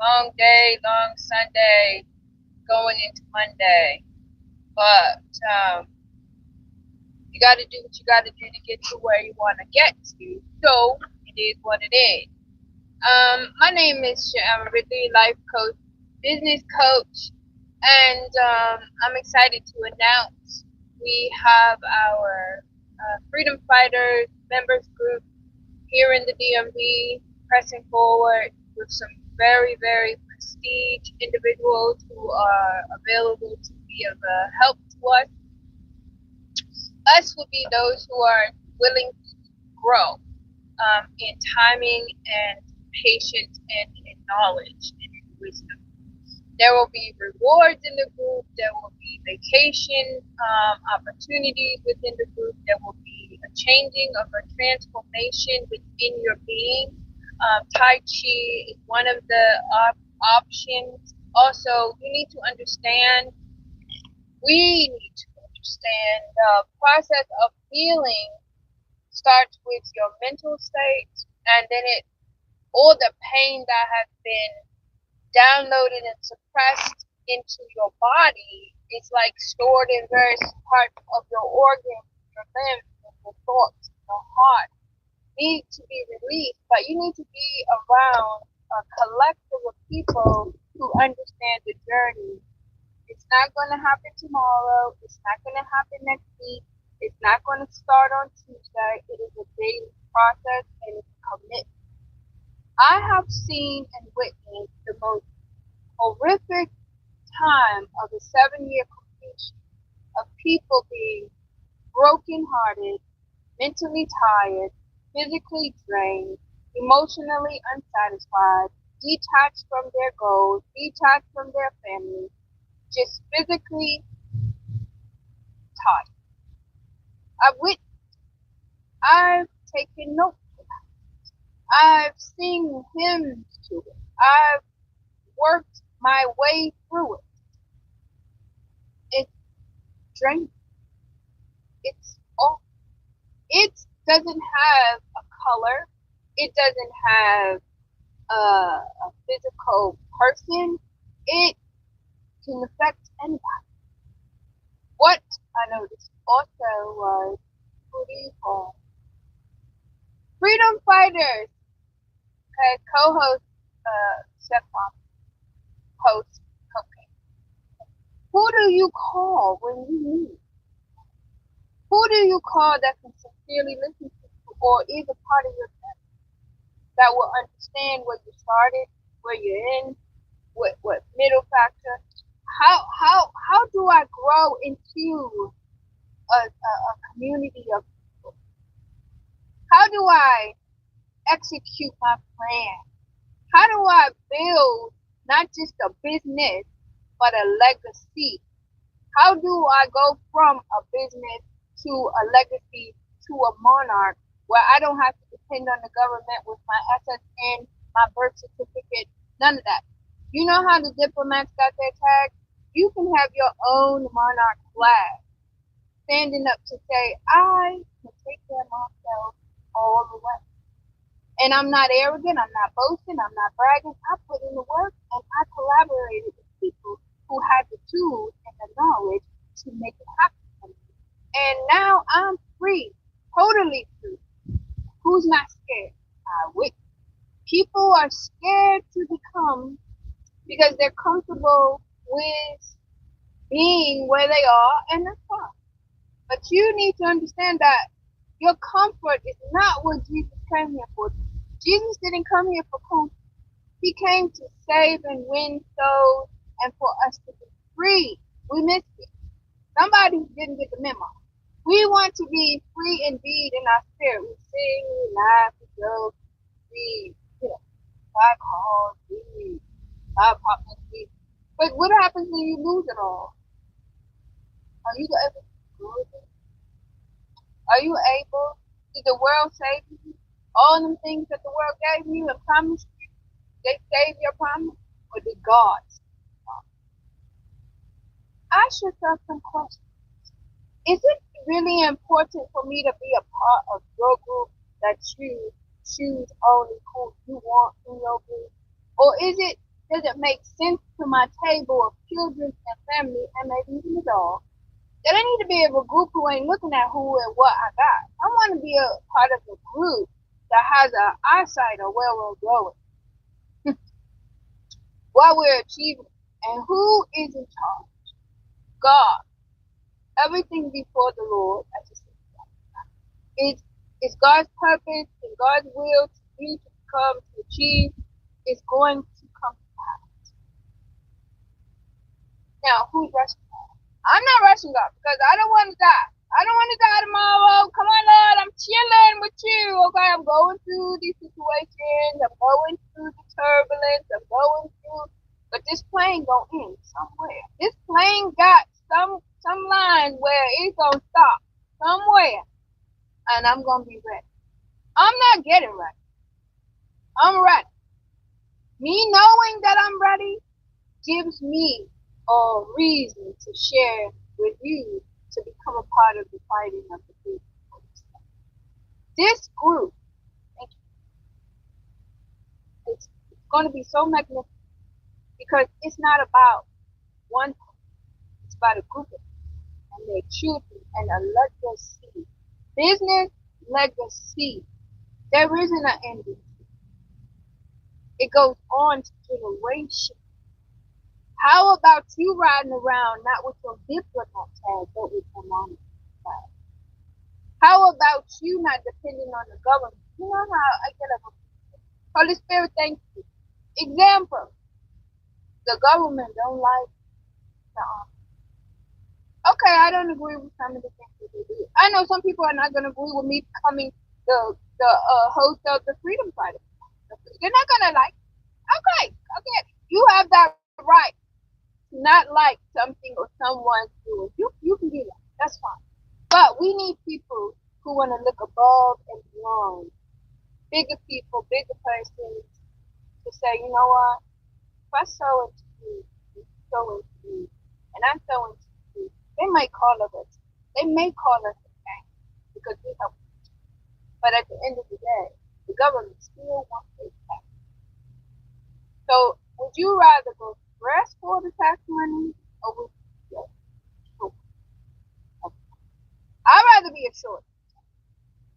long day, long Sunday, going into Monday. But you got to do what you got to do to get to where you want to get to. So it is what it is. My name is Ridley, life coach, business coach, and I'm excited to announce we have our Freedom Fighters members group here in the DMV pressing forward with some very, very prestige individuals who are available to be of help to us. Us would be those who are willing to grow in timing and patience and in knowledge and in wisdom. There will be rewards in the group. There will be vacation opportunities within the group. There will be a changing of a transformation within your being. Tai Chi is one of the options. Also, you need to understand, we need to understand the process of healing starts with your mental state, and then all the pain that has been downloaded and suppressed into your body is like stored in various parts of your organs, your limbs, and your thoughts, your heart need to be released, but you need to be around a collective of people who understand the journey. It's not going to happen tomorrow. It's not going to happen next week. It's not going to start on Tuesday. It is a daily process and it's a commitment. I have seen and witnessed the most horrific time of a 7-year completion of people being brokenhearted, mentally tired, physically drained, emotionally unsatisfied, detached from their goals, detached from their family, just physically tired. I've taken notes. I've sing hymns to it. I've worked my way through it. It's draining. It's all. It doesn't have a color. It doesn't have a physical person. It can affect anybody. What I noticed also was pretty hard. Freedom Fighters had co-host Chef host Cocaine. Who do you call when you need? Who do you call that can sincerely listen to you or is a part of your family that will understand where you started, where you're in, what middle factor? How do I grow into a community of people? How do I execute my plan? How do I build not just a business, but a legacy? How do I go from a business to a legacy to a monarch where I don't have to depend on the government with my SSN, my birth certificate, none of that? You know how the diplomats got their tag? You can have your own monarch flag standing up to say, I can take care of myself all the way. And I'm not arrogant, I'm not boasting, I'm not bragging. I put in the work and I collaborated with people who had the tools and the knowledge to make it happen. And now I'm free, totally free. Who's not scared? I wish. People are scared to become because they're comfortable with being where they are, and that's fine. But you need to understand that your comfort is not what Jesus came here for. Jesus didn't come here for comfort. He came to save and win souls and for us to be free. We missed it. Somebody didn't get the memo. We want to be free indeed in our spirit. We sing, we laugh, we joke, we, buy cars, we buy apartments. But what happens when you lose it all? Are you able to lose it? Are you able? Did the world save you? All them things that the world gave you and promised you, they saved your promise? Or did God? Ask yourself some questions. Is it really important for me to be a part of your group that you choose only who you want in your group? Or is it Does it make sense to my table of children and family and maybe even the dog? That I need to be of a group who ain't looking at who and what I got. I want to be a part of a group that has an eyesight of where we're going, what we're achieving, and who is in charge. God. Everything before the Lord, as it says. It's God's purpose and God's will to you to come to achieve is going to come to pass. Now, who's rushing God? I'm not rushing God because I don't want to die. I don't want to die tomorrow. Come on, Lord, I'm chilling with you. Okay, I'm going through these situations. I'm going through the turbulence. I'm going through, but this plane gonna end somewhere. This plane got some line where it's gonna stop somewhere, and I'm gonna be ready. I'm not getting ready. I'm ready. Me knowing that I'm ready gives me a reason to share with you to become a part of the fighting of the people. This group, it's going to be so magnificent because it's not about one person. It's about a group of people and their children and a legacy. Business legacy. There isn't an ending. It goes on to generations. How about you riding around not with your diplomat tag, but with your mama's tag? How about you not depending on the government? You know how I get up. Holy Spirit, thank you. Example, the government don't like the army. Okay, I don't agree with some of the things that they do. I know some people are not going to agree with me becoming the host of the Freedom Fighter. They're not going to like it. Okay, you have that right to not like something or someone's doing. You can do that. That's fine. But we need people who want to look above and beyond. Bigger people, bigger persons to say, you know what? If I sow into you, you sow into me, and I sow into you, they might call us. They may call us a gang because we help. But at the end of the day, the government still wants their tax. So would you rather go stress for the tax money or would you go short? I'd rather be a short.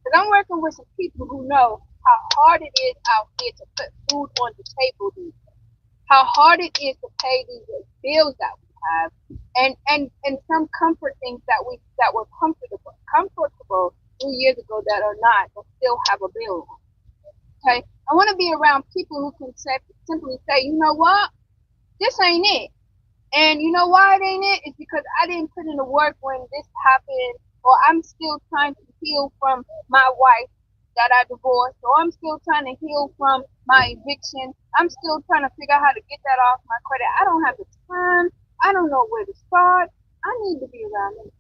Because I'm working with some people who know how hard it is out here to put food on the table these days. How hard it is to pay these bills that we have, and some comfort things that were comfortable 3 years ago that are not, but still have a bill. Okay, I want to be around people who can simply say, you know what, this ain't it, and you know why it ain't it? It's because I didn't put in the work when this happened, or I'm still trying to heal from my wife that I divorced, or I'm still trying to heal from my eviction. I'm still trying to figure out how to get that off my credit. I don't have the time. I don't know where to start. I need to be around them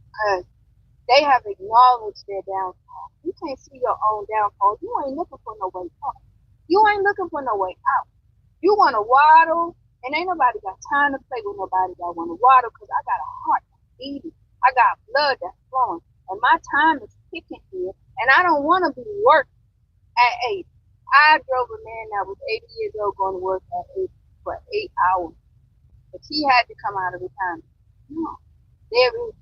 because they have acknowledged their downfall. You can't see your own downfall. You ain't looking for no way out. You ain't looking for no way out. You want to waddle, and ain't nobody got time to play with nobody that want to waddle because I got a heart that's beating. I got blood that's flowing, and my time is ticking here, and I don't want to be working at 8. I drove a man that was 80 years old going to work at 8 for 8 hours, but he had to come out of retirement. No, there is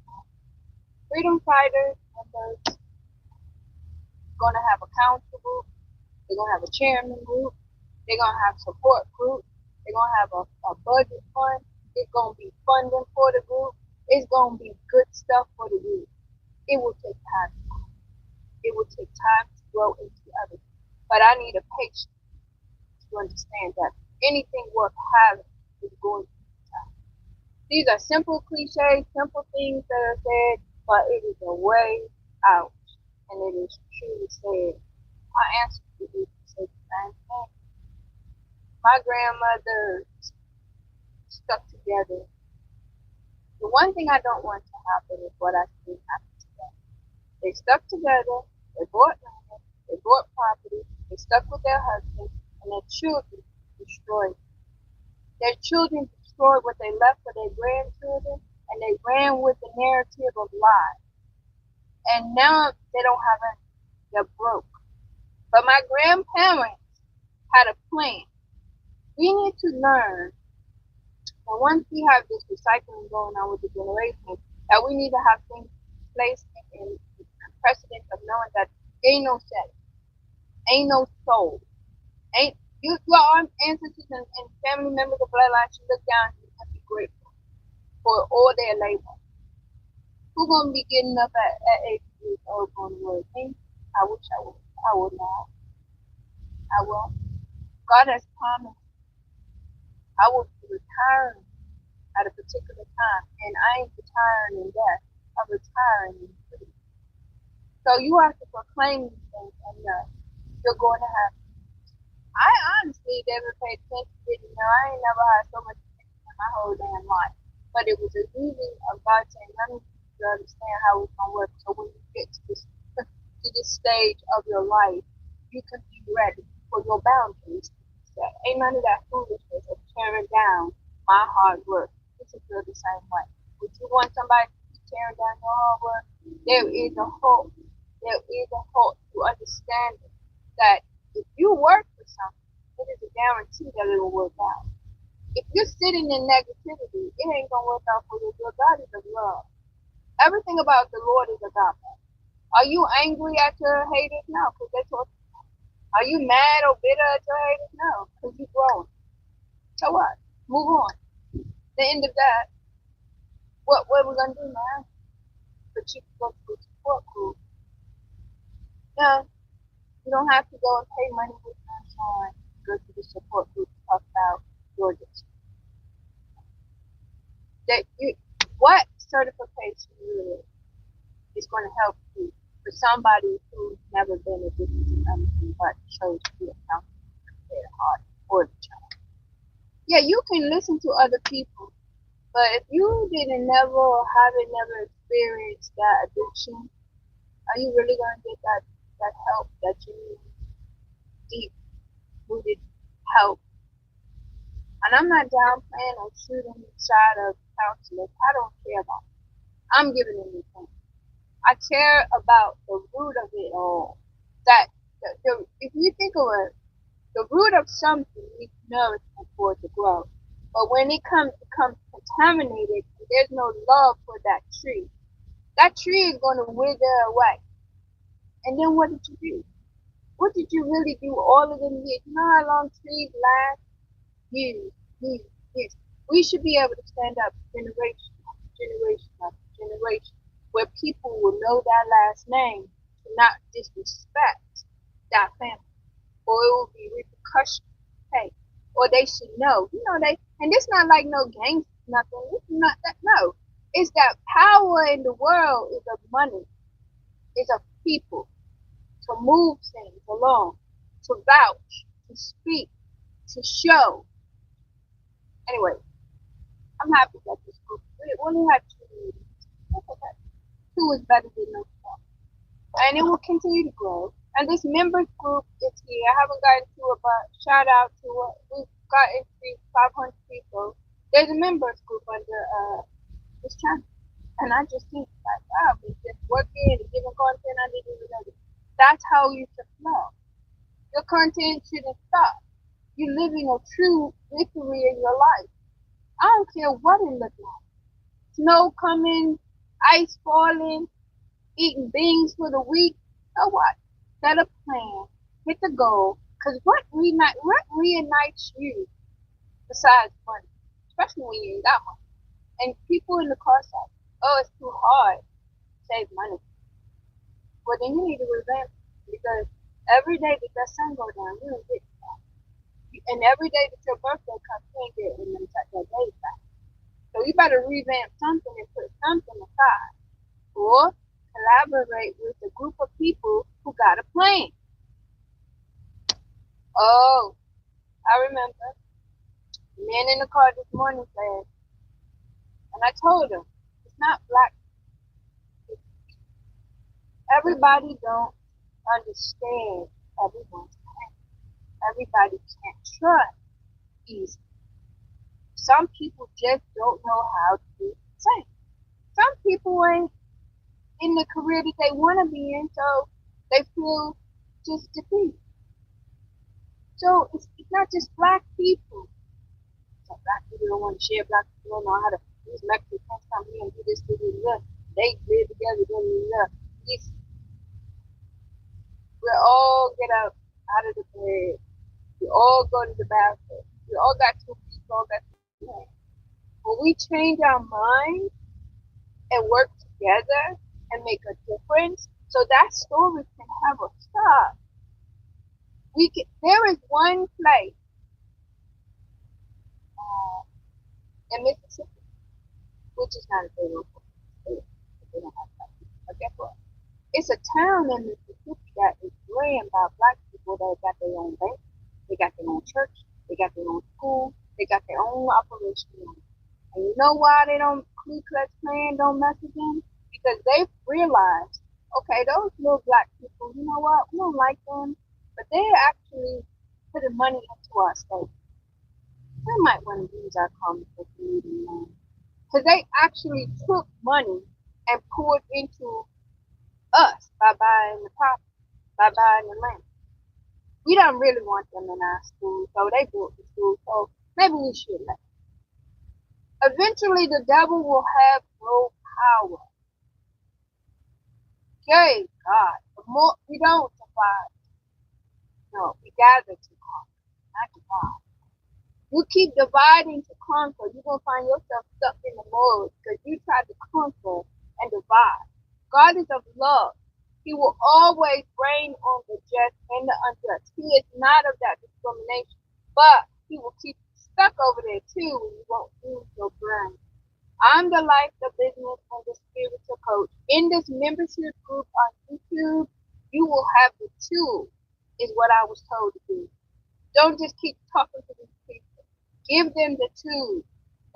freedom fighters members going to have a council group. They're going to have a chairman group. They're going to have support groups. They're going to have a budget fund. It's going to be funding for the group. It's going to be good stuff for the group. It will take time. It will take time to grow into others. But I need a patience to understand that anything worth having is going to take time. These are simple cliches, simple things that are said, but it is a way out. And it is truly said. My answer to you is the same thing. My grandmother stuck together. The one thing I don't want to happen is what I see happen today. They stuck together, they bought land, they bought property, they stuck with their husbands, and their children destroyed. Their children destroyed what they left for their grandchildren, and they ran with the narrative of lies. And now they don't have anything. They're broke. But my grandparents had a plan. We need to learn, and once we have this recycling going on with the generation, that we need to have things placed in precedent of knowing that ain't no sex, ain't no soul, ain't your ancestors and family members of bloodline should look down and be grateful for all their labor. Who gonna be getting up at 8 years old going to work? Me? I wish I would. I would not. I will. God has promised I will be retiring at a particular time, and I ain't retiring in death. I'm retiring in freedom. So you have to proclaim these things, and you're going to have. I honestly never paid attention to it. I ain't never had so much attention in my whole damn life. But it was a reason of God saying, "Let me to understand how it's gonna work." So when you get to this stage of your life, you can be ready for your boundaries. So ain't none of that foolishness of tearing down my hard work. This is feel the same way. Would you want somebody to be tearing down your hard work? There is a hope. There is a hope to understanding that if you work for something, it is a guarantee that it will work out. If you're sitting in negativity, it ain't gonna work out for you. Your God is of love. Everything about the Lord is about that. Are you angry at your haters? No, because they're talking. Are you mad or bitter at your haters? No, because you're growing. So what? Move on. The end of that. What are we gonna do now? But you can go to a support group. No, you don't have to go and pay money with insurance. Go to the support group to talk about your district. What certification really is going to help you for somebody who's never been addicted to anything but chose to be a counselor for their heart or the child? Yeah, you can listen to other people, but if you didn't never or haven't never experienced that addiction, are you really going to get that help that you need, deep rooted help? And I'm not downplaying or shooting the shot of counselors. I don't care about it. I'm giving them the thing. I care about the root of it all. That if you think of it, the root of something needs nourishment for it to grow. But when it becomes contaminated, there's no love for that tree is going to wither away. And then what did you do? What did you really do all of them years? You know how long trees last? Years, years, years. We should be able to stand up generation after generation after generation where people will know that last name to not disrespect that family. Or it will be repercussions. Hey, or they should know. And it's not like no gangs, nothing. It's not that. No, it's that power in the world is of money, is of people to move things along, to vouch, to speak, to show. Anyway, I'm happy that this group. We only had 2 meetings. That's okay. 2 is better than no 4. And it will continue to grow. And this members group is here. I haven't gotten to it, but shout out to it. We've gotten to 500 people. There's a members group under this channel. And I just think like, wow, we just working and giving content. I didn't even know this. That's how you should flow. Your content shouldn't stop. You're living a true victory in your life. I don't care what it looks like. Snow coming, ice falling, eating beans for the week. So what? Set a plan, hit the goal, because what reunites you besides money, especially when you ain't got money. And people in the car say, "Oh, it's too hard to save money." Well, then you need to revamp it, because every day that the sun goes down, you don't get that. And every day that your birthday comes, you ain't getting them that day back. So you better revamp something and put something aside, or collaborate with a group of people who got a plan. Oh, I remember. The man in the car this morning said, and I told him, it's not black. Everybody don't understand everyone's plan. Everybody can't trust easy. Some people just don't know how to do the same. Some people ain't in the career that they want to be in, so they feel just defeated. So it's not just black people. don't want to share. Black people don't know how to. These Mexicans come here and do this, do this, do. They live together, do this. We all get up out of the bed. We all go to the bathroom. We all got 2 feet. We all got 2 hands. When we change our minds and work together and make a difference, so that story can have a stop. There is one place in Mississippi, which is not a favorable state. They don't have black people. But guess what? It's a town in Mississippi that is ran by black people that got their own bank, they got their own church, they got their own school, they got their own operation. And you know why they don't Ku Klux Klan don't mess with them? Because they realized, okay, those little black people, you know what? We don't like them, but they're actually putting money into our state. We might want to use our common meeting now. Because they actually took money and poured into us by buying the property, by buying the land. We don't really want them in our school, so they built the school, so maybe we should let them. Eventually, the devil will have no power. Okay, God. The more we don't divide, no, we gather to conquer, not divide. You keep dividing to conquer, you're going to find yourself stuck in the mud because you try to conquer and divide. God is of love. He will always reign on the just and the unjust. He is not of that discrimination, but he will keep you stuck over there too when you won't use your brain. I'm the life, the business, and the spiritual coach. In this membership group on YouTube, you will have the tools, is what I was told to do. Don't just keep talking to these people. Give them the tools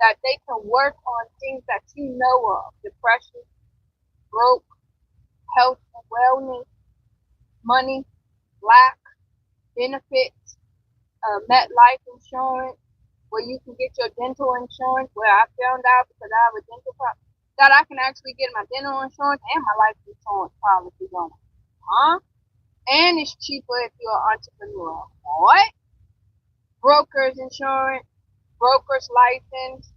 that they can work on things that you know of. Depression, broke, health and wellness, money, lack, benefits, MetLife insurance, where you can get your dental insurance, where I found out because I have a dental problem, that I can actually get my dental insurance and my life insurance policy on it. And it's cheaper if you're an entrepreneur. What? Broker's insurance, broker's license,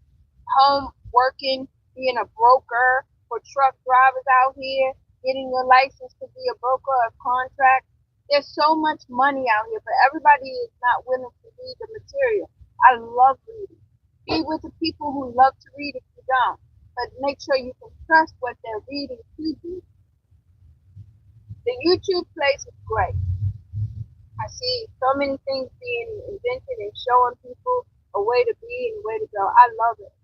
home working, being a broker for truck drivers out here, getting your license to be a broker of contract. There's so much money out here, but everybody is not willing to read the material. I love reading. Be with the people who love to read if you don't, but make sure you can trust what they're reading to you. The YouTube place is great. I see so many things being invented and showing people a way to be and a way to go. I love it.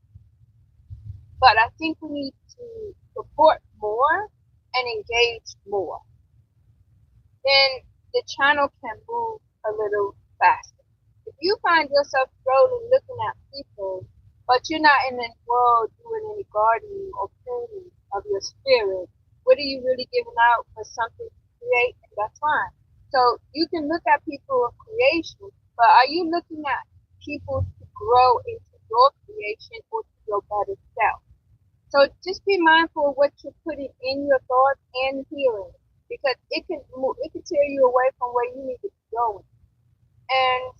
But I think we need to support more and engage more. Then the channel can move a little faster. If you find yourself scrolling, looking at people, but you're not in the world doing any gardening or pruning of your spirit, what are you really giving out for something to create? And that's fine. So you can look at people of creation, but are you looking at people to grow into your creation or to your better self? So just be mindful of what you're putting in your thoughts and hearing, because it can tear you away from where you need to be going. And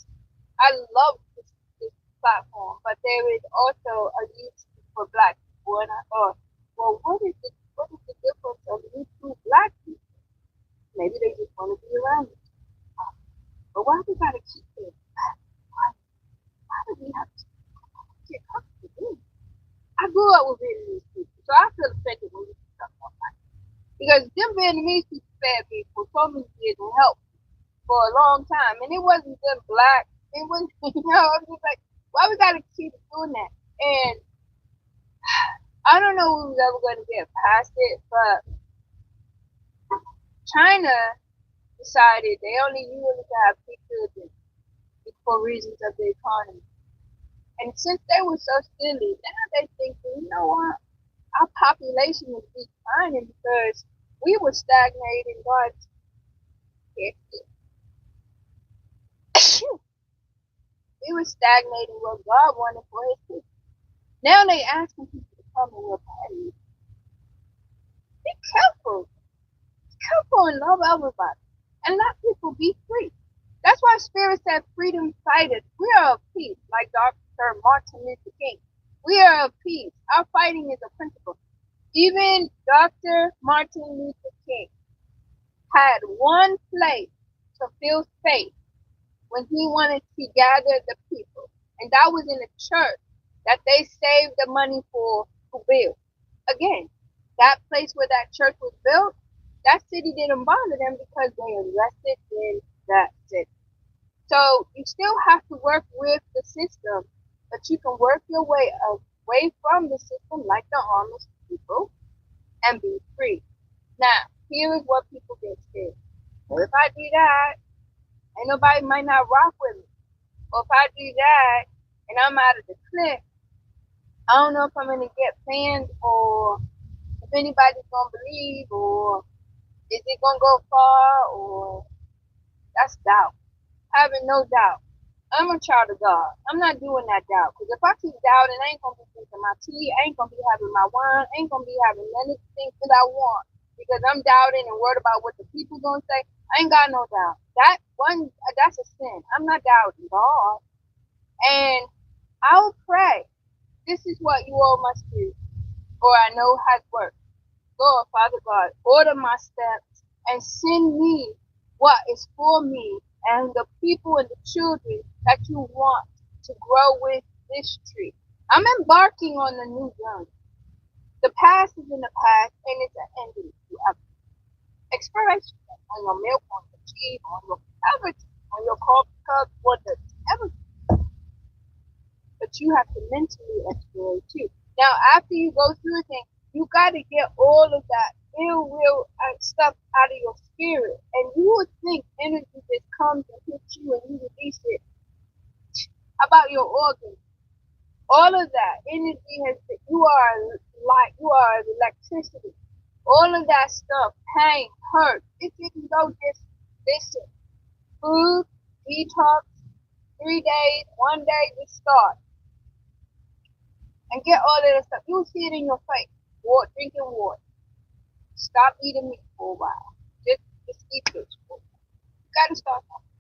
I love this platform, but there is also a YouTube for black people, and I thought, well, what is the difference of YouTube black people? Maybe they just want to be around it. But why do we gotta keep it? Why do we have to get comfortable? I grew up with Vietnamese people, so I feel offended when you stuff on that. Because them Vietnamese people fed me for so many years and helped for a long time. And it wasn't just black. It was, I'm just like, why we gotta keep doing that? And I don't know who's ever gonna get past it, but China decided they only usually have pictures for reasons of the economy. And since they were so silly, now they think, you know what, our population is declining because we were stagnating God's we were stagnating what God wanted for his people. Now they asking people to come and work parties. Be careful. Be careful and love everybody. And let people be free. That's why Spirit said freedom fighters. We are of peace, like Dr. Martin Luther King. We are of peace. Our fighting is a principle. Even Dr. Martin Luther King had one place to feel safe when he wanted to gather the people, and that was in a church that they saved the money for to build. Again, that place where that church was built, that city didn't bother them because they invested in that city. So you still have to work with the system, but you can work your way away from the system like the homeless people and be free. Now, here is what people get scared. Well, if I do that, ain't nobody might not rock with me. Or if I do that and I'm out of the clique, I don't know if I'm gonna get fans or if anybody's gonna believe or is it gonna go far or that's doubt. Having no doubt. I'm a child of God. I'm not doing that doubt. Because if I keep doubting, I ain't going to be drinking my tea. I ain't going to be having my wine. I ain't going to be having none of the things that I want. Because I'm doubting and worried about what the people going to say. I ain't got no doubt. That's a sin. I'm not doubting God. And I'll pray. This is what you all must do. Or I know has worked. Lord, Father God, order my steps and send me what is for me and the people and the children that you want to grow with this tree. I'm embarking on a new journey. The past is in the past and it's an ending to expiration on your milk, on your cheese, on your everything, on your coffee cup, whatever. But you have to mentally explore it too. Now, after you go through a thing, you got to get all of that ill will and stuff out of your spirit. And you would think energy just comes and hits you and you release it. How about your organs? All of that energy you are light, you are electricity. All of that stuff, pain, hurt. It didn't go just listen. Food, detox, 3 days, 1 day, just start. And get all of that stuff. You'll see it in your face. Drinking water. Stop eating meat for a while. Just eat vegetables. You gotta start something.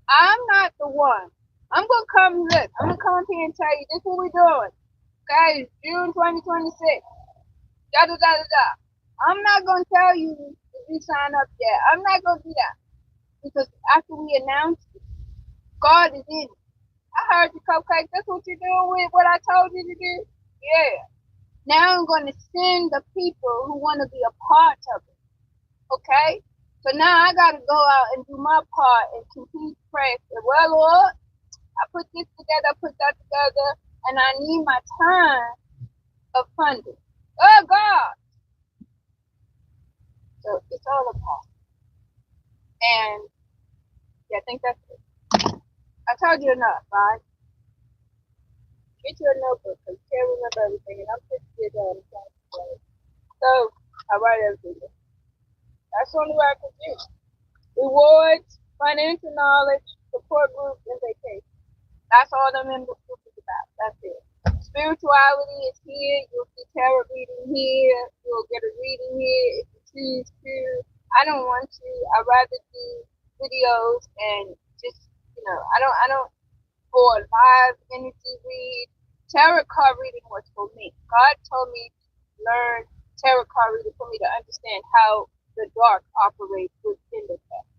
I'm not the one. I'm gonna come up here and tell you this is what we're doing. Okay, it's June 2026. Da da da da da. I'm not gonna tell you if you sign up yet. I'm not gonna do that. Because after we announce it, God is in it. I heard you, Cupcake. That's what you're doing with what I told you to do? Yeah. Now I'm going to send the people who want to be a part of it. Okay? So now I got to go out and do my part and continue to pray. Well, Lord, I put this together, I put that together, and I need my time of funding. Oh, God. So it's all a part. And yeah, I think that's it. I told you enough, right? Get you a notebook because you can't remember everything, and I'm 50 years old. So I write everything. That's the only way I can do. Rewards, financial knowledge, support groups, and vacation. That's all the member group is about. That's it. Spirituality is here. You'll see tarot reading here. You'll get a reading here if you choose to. I don't want to. I'd rather do videos and just, I don't, or live energy read. Tarot card reading was for me. God told me to learn tarot card reading for me to understand how the dark operates within the text.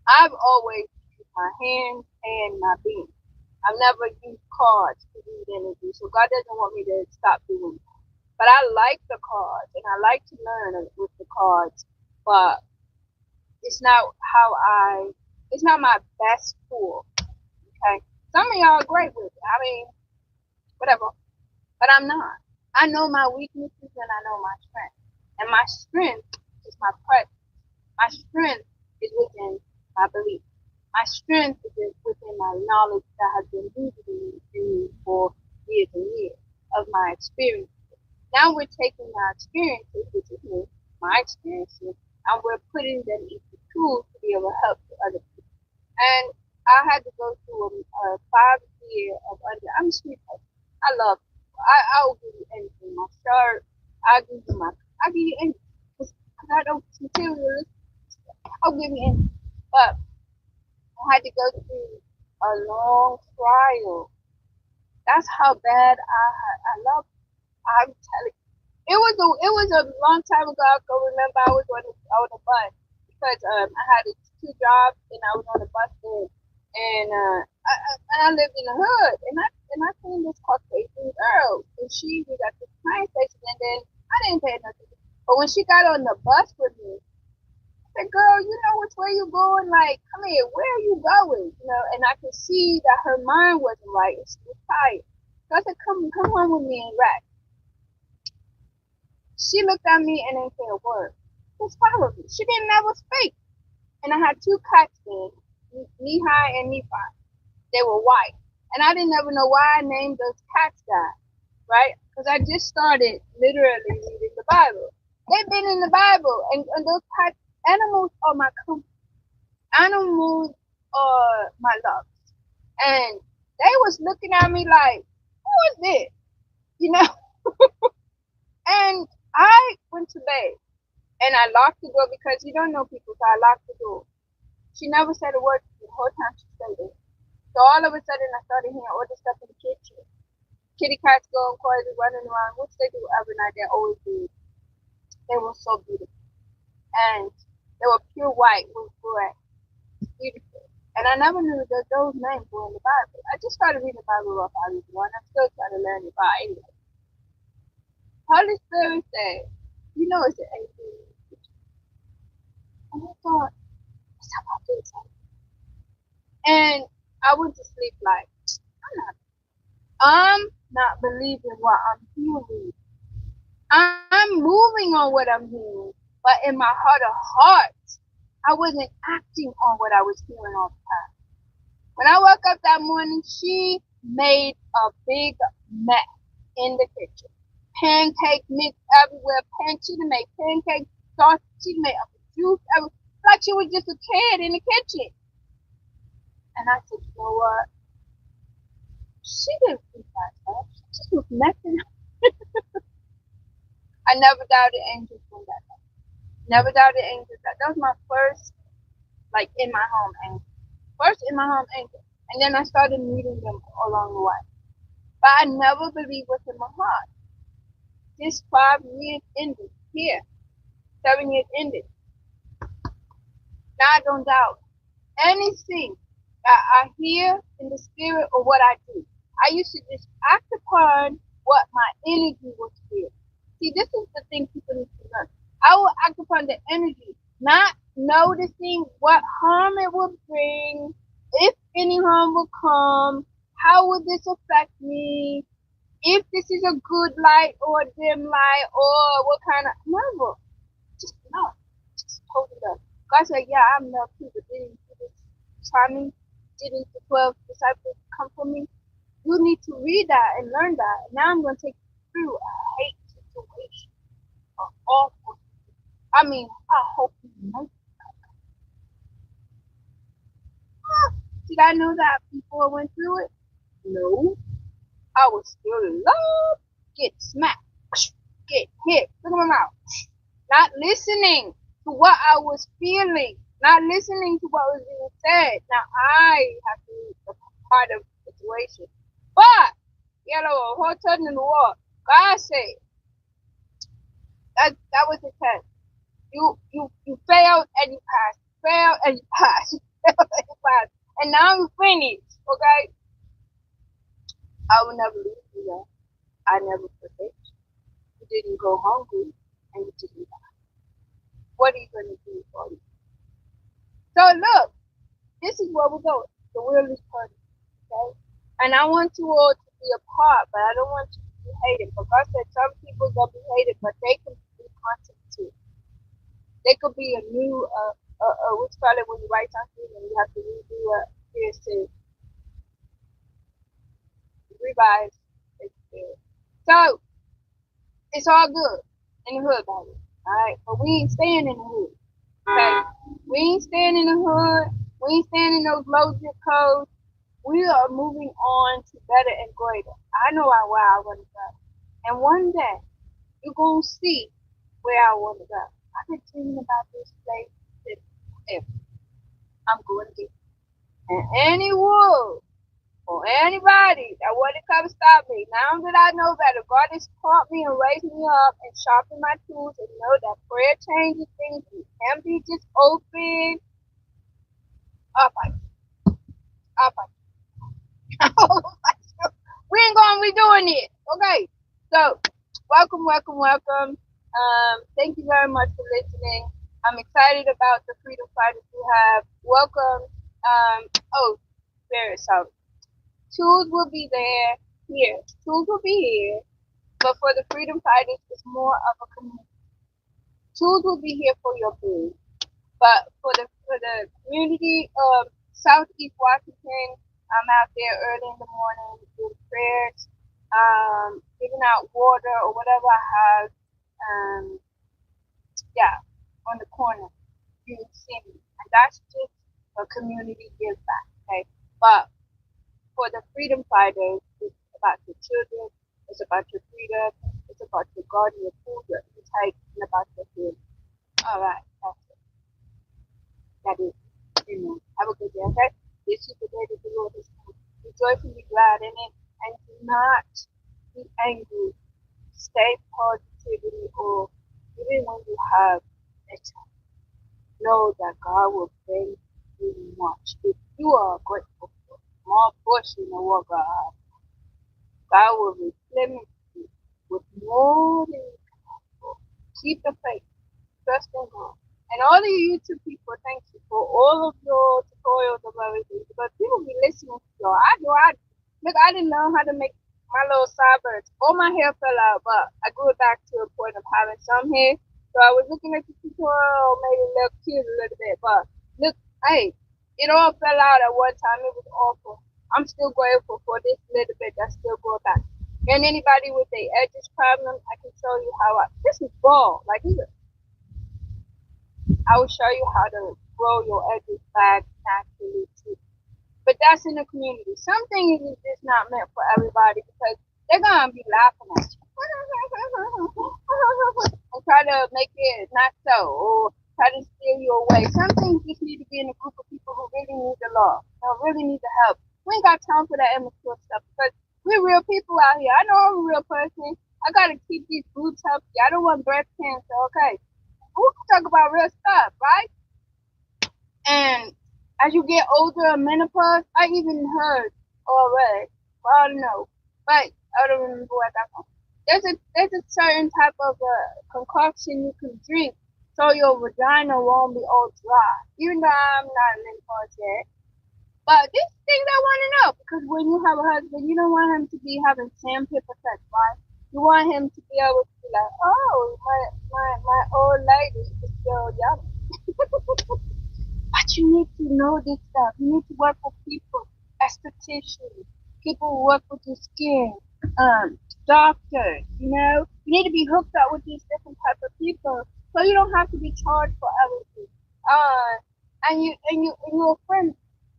I've always used my hands and my being. I've never used cards to read energy, so God doesn't want me to stop doing that. But I like the cards, and I like to learn with the cards, but it's not it's not my best tool, okay? Some of y'all are great with it. I mean, whatever. But I'm not. I know my weaknesses and I know my strength. And my strength is my presence. My strength is within my belief. My strength is within my knowledge that has been rooted in me for years and years of my experiences. Now we're taking our experiences, which is me, my experiences, and we're putting them into tools to be able to help other people. And I had to go through a 5 year of I'm a sweet person. I love people. I will give you anything. My shirt, I'll give you anything. Because I don't materialistic. I'll give you anything. But I had to go through a long trial. That's how bad I love. I'm telling you. It was a long time ago. I can remember I was on a bus because I had two jobs and I was on a bus then, and I lived in the hood and I seen this Caucasian girl and she was at the train station and then I didn't pay nothing. But when she got on the bus with me, I said, "Girl, you know which way you going? Like, come here. Where are you going? You know?" And I could see that her mind wasn't right and she was tired. So I said, "Come home with me and rest." She looked at me and didn't say a word. Just followed me. She didn't ever speak. And I had two cats then, Nehi and Nephi. They were white. And I didn't ever know why I named those cats that, right? Because I just started literally reading the Bible. They've been in the Bible. And those cats, animals are my comfort. Animals are my love. And they was looking at me like, who is this? You know? And I went to bed. And I locked the door because you don't know people, so I locked the door. She never said a word the whole time she stayed there. So all of a sudden I started hearing all this stuff in the kitchen. Kitty cats going crazy, running around, which they do every night, they always do. They were so beautiful. And they were pure white with gray. Beautiful. And I never knew that those names were in the Bible. I just started reading the Bible rough out of one. I'm still trying to learn it by anyway. Holy Spirit said, you know it's an angel. And I thought, what's up about this? And I went to sleep like, I'm not believing what I'm hearing. I'm moving on what I'm hearing. But in my heart of hearts, I wasn't acting on what I was hearing all the time. When I woke up that morning, she made a big mess in the kitchen. Pancake mix everywhere. She made pancake sauce. She made a juice everywhere. Like she was just a kid in the kitchen. And I said, you know what? She didn't think that stuff. She just was messing up. I never doubted angels from that time. Never doubted angels. That was my first, like, in my home angel. First in my home angel. And then I started meeting them along the way. But I never believed what's in my heart. This 5 years ended here. 7 years ended. Now I don't doubt anything that I hear in the spirit or what I do. I used to just act upon what my energy was feeling. See, this is the thing people need to learn. I will act upon the energy, not noticing what harm it will bring, if any harm will come, how will this affect me, if this is a good light or a dim light, or what kind of, never. Just love. Just totally love. God said, yeah, I'm love too, but didn't you just try me? Didn't the 12 disciples come for me? You need to read that and learn that. And now I'm going to take you through a hate situation. An awful. I mean, I hope you make it. Did I know that before I went through it? No. I was still in love. Get smacked. Get hit. Look at my mouth. Not listening to what I was feeling. Not listening to what was being said. Now I have to be a part of the situation. But, whole turn in the war. God said, that was the test. You failed and you passed. Failed and you passed. Failed and you passed. And now you finished. Okay? I will never leave you there. I never forget you. You didn't go hungry and you didn't die. What are you going to do for me? So look, this is where we're going. The wilderness party. Okay? And I want you all to be a part, but I don't want you to be hated. But God said some people are going to be hated, but they can be content too. They could be a new, what's called it when you write something and you have to redo it. Here's to revise. So, it's all good in the hood, baby. Alright? But we ain't staying in the hood. Okay? We ain't staying in the hood. We ain't staying in those low zip codes. We are moving on to better and greater. I know where I want to go. And one day, you're going to see where I want to go. I've been dreaming about this place if I'm going to get. And any wood or anybody that want to come stop me. Now that I know better, God has taught me and raised me up and sharpened my tools and know that prayer changes things. You can't be just open. Up, up, we ain't gonna be doing it. Okay. So, welcome. Thank you very much for listening. I'm excited about the freedom fighters we have. Welcome. Oh, very sorry. Tools will be there here. Tools will be here, but for the freedom fighters, it's more of a community. Tools will be here for your food, but for the community of Southeast Washington, I'm out there early in the morning doing prayers, giving out water or whatever I have. Yeah, on the corner, you can see me, and that's just a community give back. Okay, but for the freedom fighters, it's about your children, it's about your freedom, it's about your garden, your food, your intake, and about your food. All right, that's it. That is. Amen. Have a good day, okay? This is the day that the Lord has made. Rejoice and be glad in it, and do not be angry. Stay positivity, or even when you have it, know that God will bring you much. If you are grateful for a small portion of what God will replenish you with more than you can ask for. Keep the faith, trust in God. And all of you YouTube people, thank you for all of your tutorials of everything. Because people be listening to you. Look, I didn't know how to make my little sideburns. All my hair fell out, but I grew it back to a point of having some hair. So I was looking at the tutorial, made it look cute a little bit. But look, hey, it all fell out at one time. It was awful. I'm still grateful for this little bit that's still going back. And anybody with the edges problem, I can show you how this is bald. Like, I will show you how to grow your edges back naturally too. But that's in the community. Some things is just not meant for everybody because they're gonna be laughing at you and try to make it not so, or try to steal you away. Some things just need to be in a group of people who really need the law, who really need the help. We ain't got time for that immature stuff because we're real people out here. I know I'm a real person. I gotta keep these boots healthy. I don't want breast cancer, okay? We can talk about real stuff, right? And as you get older, menopause, I even heard already. Well, I don't know, but I don't remember what that from. There's a certain type of concoction you can drink so your vagina won't be all dry. Even though I'm not in menopause yet, but these things I want to know because when you have a husband, you don't want him to be having sandpaper sex, right? You want him to be able to be like, oh, my old lady is still young. But you need to know this stuff. You need to work with people, estheticians, people who work with your skin, doctors. You need to be hooked up with these different type of people, so you don't have to be charged for everything. And you're a friend,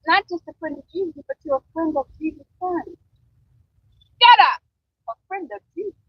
not just a friend of Jesus, but you're a friend of Jesus Christ. Shut up, a friend of Jesus.